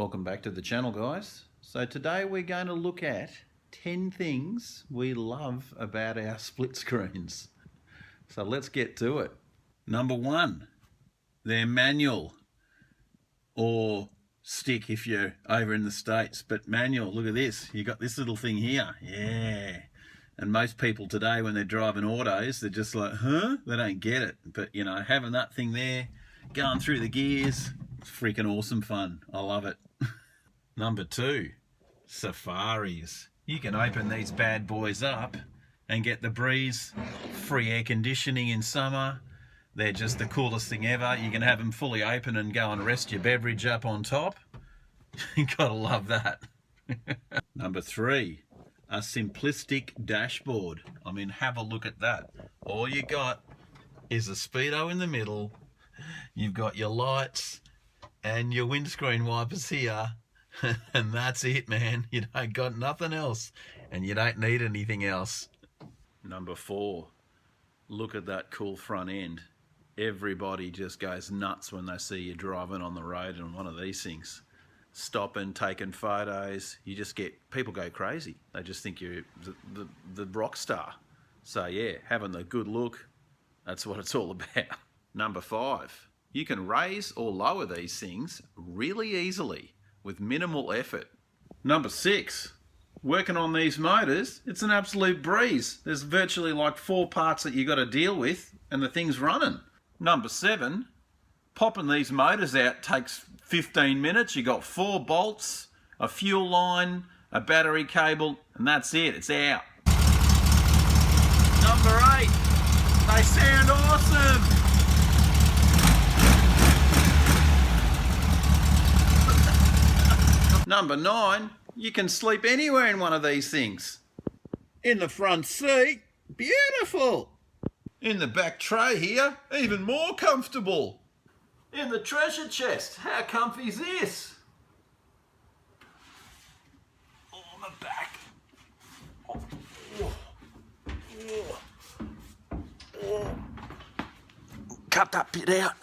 Welcome back to the channel, guys. So today we're going to look at 10 things we love about our split screens. So let's get to it. Number one, they're manual, or stick if you're over in the States, but manual. Look at this, you got this little thing here. Yeah. And most people today when they're driving autos, they're just like, huh? They don't get it. But you know, having that thing there, going through the gears, it's freaking awesome fun. I love it. Number two, safaris. You can open these bad boys up and get the breeze, free air conditioning in summer. They're just the coolest thing ever. You can have them fully open and go and rest your beverage up on top. You gotta love that. Number three, a simplistic dashboard. I mean, have a look at that. All you got is a speedo in the middle. You've got your lights and your windscreen wipers here. And that's it, man. You don't got nothing else, and you don't need anything else. Number four, look at that cool front end. Everybody just goes nuts when they see you driving on the road in one of these things. Stopping, taking photos. You just get, people go crazy. They just think you're the rock star. So yeah, having the good look, that's what it's all about. Number five, you can raise or lower these things really easily with minimal effort. Number six, working on these motors, it's an absolute breeze. There's virtually like 4 parts that you got to deal with and the thing's running. Number seven, popping these motors out takes 15 minutes. You got 4 bolts, a fuel line, a battery cable, and that's it, it's out. Number 8, they sound awesome. Number 9, you can sleep anywhere in one of these things. In the front seat, beautiful. In the back tray here, even more comfortable. In the treasure chest, how comfy is this? Oh, my back. Cut that bit out.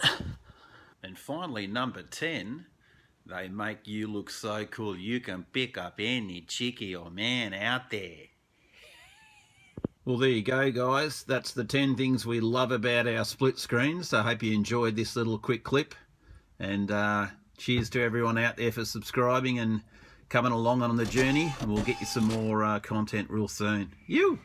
And finally, number 10, they make you look so cool you can pick up any chickie or man out there. Well, there you go, guys. That's the 10 things we love about our split screens. I hope you enjoyed this little quick clip. And cheers to everyone out there for subscribing and coming along on the journey. And we'll get you some more content real soon. You!